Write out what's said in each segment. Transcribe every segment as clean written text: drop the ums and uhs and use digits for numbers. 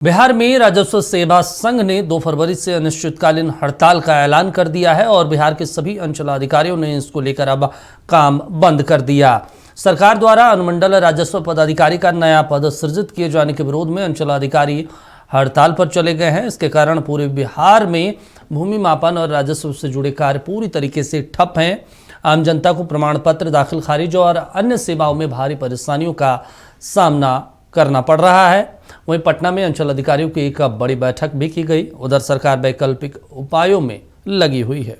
बिहार में राजस्व सेवा संघ ने 2 फरवरी से अनिश्चितकालीन हड़ताल का ऐलान कर दिया है और बिहार के सभी अंचलाधिकारियों ने इसको लेकर अब काम बंद कर दिया। सरकार द्वारा अनुमंडल राजस्व पदाधिकारी का नया पद सृजित किए जाने के विरोध में अंचलाधिकारी हड़ताल पर चले गए हैं। इसके कारण पूरे बिहार में भूमि मापन और राजस्व से जुड़े कार्य पूरी तरीके से ठप हैं। आम जनता को प्रमाण पत्र दाखिल खारिज और अन्य सेवाओं में भारी परेशानियों का सामना करना पड़ रहा है। वहीं पटना में अंचल अधिकारियों की एक बड़ी बैठक भी की गई। उधर सरकार वैकल्पिक उपायों में लगी हुई है।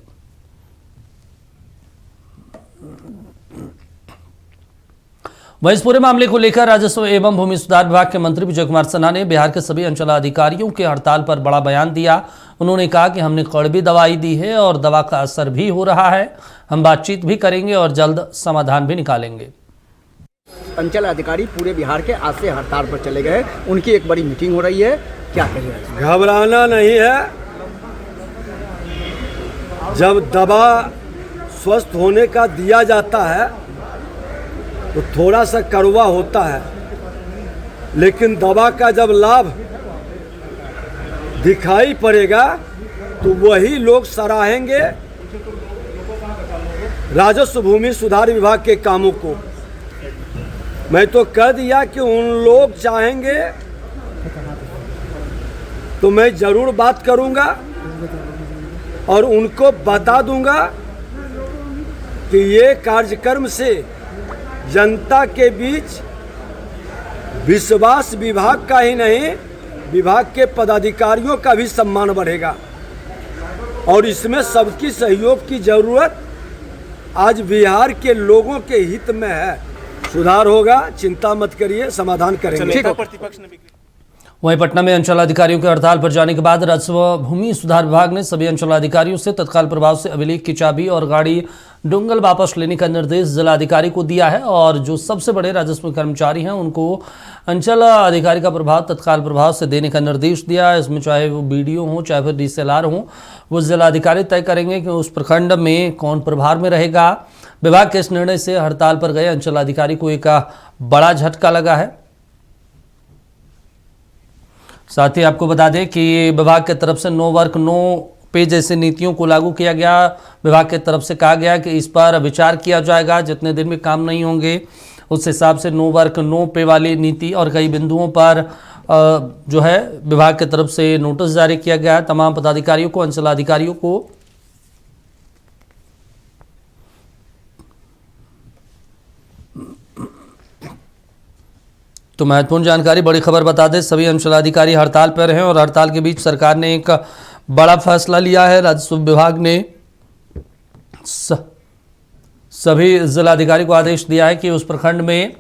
वहीं इस पूरे मामले को लेकर राजस्व एवं भूमि सुधार विभाग के मंत्री विजय कुमार सिन्हा ने बिहार के सभी अंचलाधिकारियों के हड़ताल पर बड़ा बयान दिया। उन्होंने कहा कि हमने कड़वी दवाई दी है और दवा का असर भी हो रहा है। हम बातचीत भी करेंगे और जल्द समाधान भी निकालेंगे। अंचल अधिकारी पूरे बिहार के आज से हड़ताल पर चले गए। उनकी एक बड़ी मीटिंग हो रही है, क्या कहिए? घबराना नहीं है। जब दवा स्वस्थ होने का दिया जाता है तो थोड़ा सा कड़वा होता है, लेकिन दवा का जब लाभ दिखाई पड़ेगा तो वही लोग सराहेंगे राजस्व भूमि सुधार विभाग के कामों को। मैं तो कह दिया कि उन लोग चाहेंगे तो मैं जरूर बात करूंगा और उनको बता दूंगा कि ये कार्यक्रम से जनता के बीच विश्वास विभाग का ही नहीं, विभाग के पदाधिकारियों का भी सम्मान बढ़ेगा और इसमें सबकी सहयोग की जरूरत आज बिहार के लोगों के हित में है। सुधार होगा, चिंता मत करिए, समाधान करेंगे। वहीं पटना में अंचलाधिकारियों के हड़ताल पर जाने के बाद राजस्व भूमि सुधार विभाग ने सभी अंचलाधिकारियों से तत्काल प्रभाव से अभिलेख की चाबी और गाड़ी डोंगल वापस लेने का निर्देश जिलाधिकारी को दिया है और जो सबसे बड़े राजस्व कर्मचारी हैं उनको अंचल अधिकारी का प्रभाव तत्काल प्रभाव से देने का निर्देश दिया है। इसमें चाहे वो बीडीओ हो चाहे फिर डीसीएलआर हो, वो जिलाधिकारी तय करेंगे कि उस प्रखंड में कौन प्रभार में रहेगा। विभाग के इस निर्णय से हड़ताल पर गए अंचलाधिकारी को एक बड़ा झटका लगा है। साथ ही आपको बता दें कि विभाग की तरफ से नो वर्क नो पे जैसी नीतियों को लागू किया गया। विभाग की तरफ से कहा गया कि इस पर विचार किया जाएगा, जितने दिन में काम नहीं होंगे उस हिसाब से नो वर्क नो पे वाली नीति और कई बिंदुओं पर जो है विभाग की तरफ से नोटिस जारी किया गया है तमाम पदाधिकारियों को, अंचलाधिकारियों को। तो महत्वपूर्ण जानकारी, बड़ी खबर बता दें, सभी अंचलाधिकारी हड़ताल पर हैं और हड़ताल के बीच सरकार ने एक बड़ा फैसला लिया है। राजस्व विभाग ने सभी जिलाधिकारी को आदेश दिया है कि उस प्रखंड में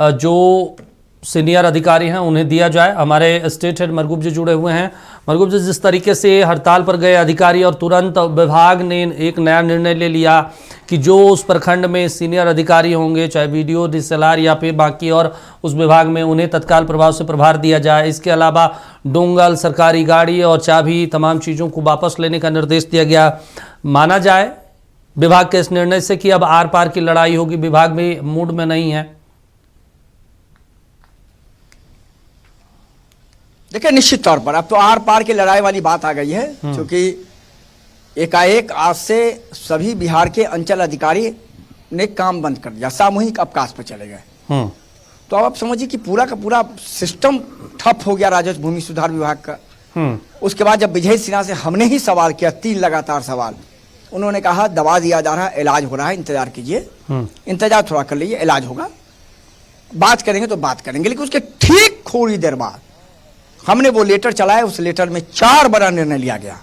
जो सीनियर अधिकारी हैं उन्हें दिया जाए। हमारे स्टेट हेड मरगूब जी जुड़े हुए हैं। मरगूब जी, जिस तरीके से हड़ताल पर गए अधिकारी और तुरंत विभाग ने एक नया निर्णय ले लिया कि जो उस प्रखंड में सीनियर अधिकारी होंगे, चाहे बीडीओ, डीसीएलआर या फिर बाकी और उस विभाग में, उन्हें तत्काल प्रभाव से प्रभार दिया जाए। इसके अलावा डोंगल, सरकारी गाड़ी और चाबी, तमाम चीज़ों को वापस लेने का निर्देश दिया गया। माना जाए विभाग के इस निर्णय से कि अब आर पार की लड़ाई होगी, विभाग भी मूड में नहीं है। देखिए, निश्चित तौर पर अब तो आर पार की लड़ाई वाली बात आ गई है, क्योंकि एकाएक आज से सभी बिहार के अंचल अधिकारी ने काम बंद कर दिया, सामूहिक अवकाश पर चले गए। तो अब आप समझिए कि पूरा का पूरा सिस्टम ठप हो गया राजस्व भूमि सुधार विभाग का। उसके बाद जब विजय सिन्हा से हमने ही सवाल किया, 3 लगातार सवाल, उन्होंने कहा दवा दिया जा रहा है, इलाज हो रहा है, इंतजार कीजिए, इंतजार थोड़ा कर लीजिए, इलाज होगा, बात करेंगे तो बात करेंगे। लेकिन उसके ठीक थोड़ी देर बाद हमने वो लेटर चलाया। उस लेटर में 4 बड़ा निर्णय लिया गया।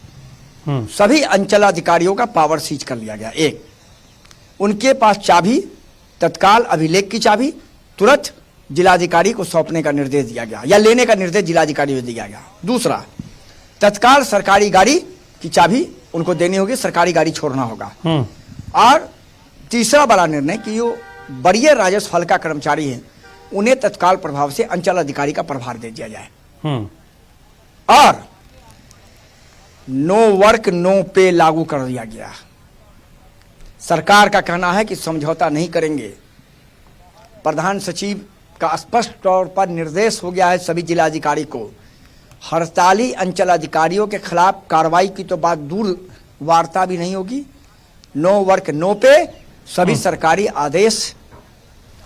सभी अंचलाधिकारियों का पावर सीज कर लिया गया। एक, उनके पास चाबी, तत्काल अभिलेख की चाबी तुरंत जिलाधिकारी को सौंपने का निर्देश दिया गया या लेने का निर्देश जिलाधिकारी को दिया गया। दूसरा, तत्काल सरकारी गाड़ी की चाबी उनको देनी होगी, सरकारी गाड़ी छोड़ना होगा। और तीसरा बड़ा निर्णय कि जो बड़े राजस्व हल्का कर्मचारी हैं उन्हें तत्काल प्रभाव से अंचल अधिकारी का प्रभार दे दिया जाए। और नो वर्क नो पे लागू कर दिया गया। सरकार का कहना है कि समझौता नहीं करेंगे। प्रधान सचिव का स्पष्ट तौर पर निर्देश हो गया है सभी जिलाधिकारी को हड़ताली अंचल अधिकारियों के खिलाफ कार्रवाई की तो बात दूर, वार्ता भी नहीं होगी। नो वर्क नो पे, सभी सरकारी आदेश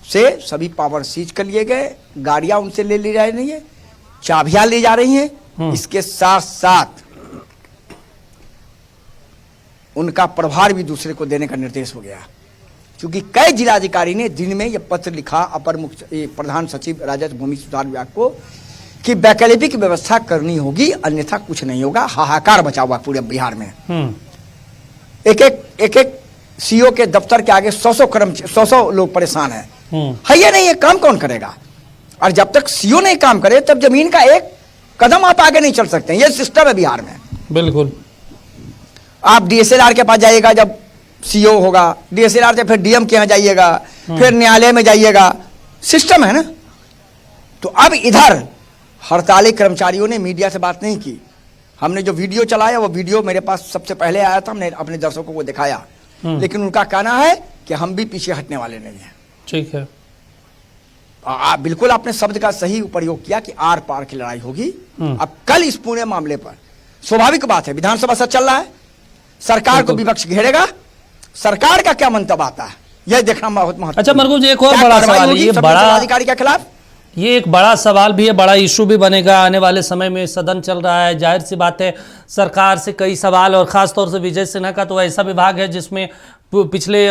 से सभी पावर सीज कर लिए गए, गाड़ियां उनसे ले ली जा रही है, चाबियां ली जा रही हैं। इसके साथ साथ उनका प्रभार भी दूसरे को देने का निर्देश हो गया, क्योंकि कई जिलाधिकारी ने दिन में यह पत्र लिखा अपर मुख्य प्रधान सचिव राजस्व भूमि सुधार विभाग को कि वैकल्पिक व्यवस्था करनी होगी, अन्यथा कुछ नहीं होगा। हाहाकार मचा हुआ पूरे बिहार में। एक एक सीओ के दफ्तर के आगे 100 लोग परेशान हैं। है ये नहीं, ये काम कौन करेगा? और जब तक सीओ नहीं काम करे तब जमीन का एक कदम आप आगे नहीं चल सकते। ये सिस्टम है बिहार में। बिल्कुल। आप डीएसएलआर के पास जाइएगा जब सीओ होगा, डीएसएलआर से फिर डीएम के यहाँ जाइएगा, फिर न्यायालय में जाइएगा, सिस्टम है ना। तो अब इधर हड़ताली कर्मचारियों ने मीडिया से बात नहीं की। हमने जो वीडियो चलाया वो वीडियो मेरे पास सबसे पहले आया था, हमने अपने दर्शकों को दिखाया, लेकिन उनका कहना है कि हम भी पीछे हटने वाले नहीं हैं। ठीक है। बिल्कुल आपने शब्द का सही प्रयोग किया कि आर पार की लड़ाई होगी। अब कल इस पूरे मामले पर स्वाभाविक बात है, विधानसभा सत्र चल रहा है, सरकार को विपक्ष घेरेगा, सरकार का क्या मंतव्य आता है यह देखना बहुत महत्वपूर्ण। अच्छा मरगूब जी, एक और बड़ा सवाल है, ये बड़ा अधिकारी के खिलाफ ये एक बड़ा सवाल भी है, बड़ा इशू भी बनेगा आने वाले समय में। सदन चल रहा है, जाहिर सी बात है सरकार से कई सवाल, और खासतौर से विजय सिन्हा का तो ऐसा विभाग है जिसमें पिछले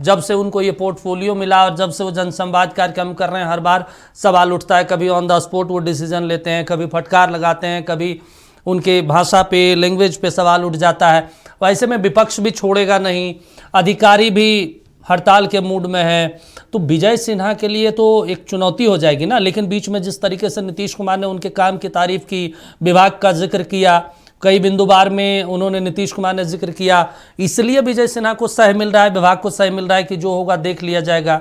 जब से उनको ये पोर्टफोलियो मिला और जब से वो जनसंवाद कार्यक्रम कर रहे हैं, हर बार सवाल उठता है। कभी ऑन द स्पॉट वो डिसीजन लेते हैं, कभी फटकार लगाते हैं, कभी उनके भाषा पे, लैंग्वेज पे सवाल उठ जाता है। वैसे में विपक्ष भी छोड़ेगा नहीं, अधिकारी भी हड़ताल के मूड में है, तो विजय सिन्हा के लिए तो एक चुनौती हो जाएगी ना। लेकिन बीच में जिस तरीके से नीतीश कुमार ने उनके काम की तारीफ की, विभाग का जिक्र किया, कई बिंदुवार में उन्होंने नीतीश कुमार ने जिक्र किया, इसलिए विजय सिन्हा को सह मिल रहा है, विभाग को सह मिल रहा है कि जो होगा देख लिया जाएगा।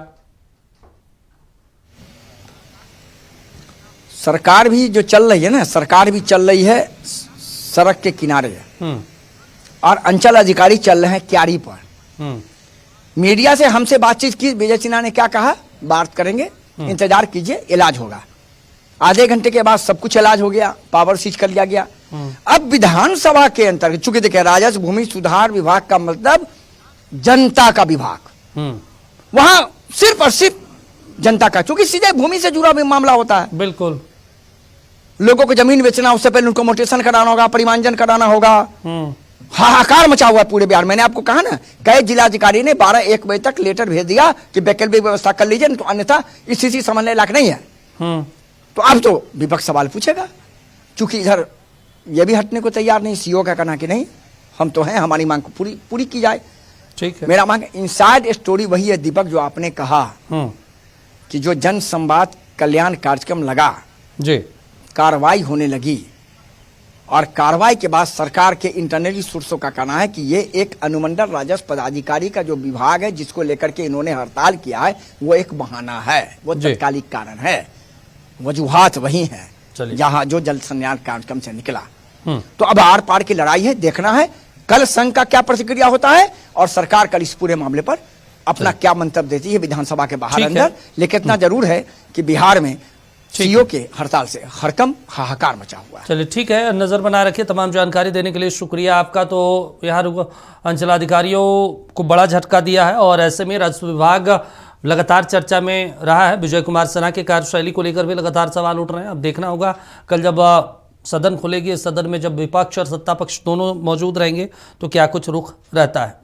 सरकार भी जो चल रही है ना, सरकार भी चल रही है सड़क के किनारे, और अंचल अधिकारी चल रहे हैं क्यारी पर। मीडिया से हमसे बातचीत की, विजय सिन्हा ने क्या कहा, बात करेंगे, इंतजार कीजिए, इलाज होगा। आधे घंटे के बाद सब कुछ इलाज हो गया, पावर सीज कर लिया गया। अब विधानसभा के अंतर्गत, चूंकि देखिए राजस्व भूमि सुधार विभाग का मतलब जनता का विभाग, वहां सिर्फ और सिर्फ जनता का, चूंकि सीधे भूमि से जुड़ा भी मामला होता है। बिल्कुल। लोगों को जमीन बेचना, उससे पहले उनको मोटेशन कराना होगा, परिमार्जन कराना होगा। हाहाकार मचा हुआ है पूरे बिहार। मैंने आपको कहा ना, कई जिलाधिकारी ने 12-1 बजे तक लेटर भेज दिया कि वैकल्पिक व्यवस्था कर लीजिए, तो अन्यथा स्थिति समझने लायक नहीं है। तो अब तो विपक्ष सवाल पूछेगा, क्योंकि इधर ये भी हटने को तैयार नहीं। सीओ का कहना कि नहीं, हम तो हैं, हमारी मांग को पूरी की जाए। ठीक है। मेरा मांग इनसाइड स्टोरी वही है दीपक, जो आपने कहा कि जो जन संवाद कल्याण कार्यक्रम लगा जी, कार्रवाई होने लगी, और कार्रवाई के बाद सरकार के इंटरनली सोर्सों का कहना है कि ये एक अनुमंडल राजस्व पदाधिकारी का जो विभाग है जिसको लेकर के इन्होंने हड़ताल किया है, वो एक बहाना है, वो तत्कालिक कारण है, वजूहात वही है जहां जो जल संज्ञान कार्यक्रम से निकला। तो अब आर पार की लड़ाई है, देखना है कल संघ का क्या प्रतिक्रिया होता है, और सरकार कल इस पूरे मामले पर अपना क्या मंतव्य देती है विधानसभा के बाहर अंदर। लेकिन इतना जरूर है कि बिहार में सीओ के हड़ताल से हरकम हाहाकार मचा हुआ है। चलिए ठीक है, नज़र बना रखिए। तमाम जानकारी देने के लिए शुक्रिया आपका। तो यहाँ अंचलाधिकारियों को बड़ा झटका दिया है, और ऐसे में राजस्व विभाग लगातार चर्चा में रहा है। विजय कुमार सिन्हा की कार्यशैली को लेकर भी लगातार सवाल उठ रहे हैं। अब देखना होगा कल जब सदन खुलेगी, सदन में जब विपक्ष और सत्ता पक्ष दोनों मौजूद रहेंगे तो क्या कुछ रुख रहता है।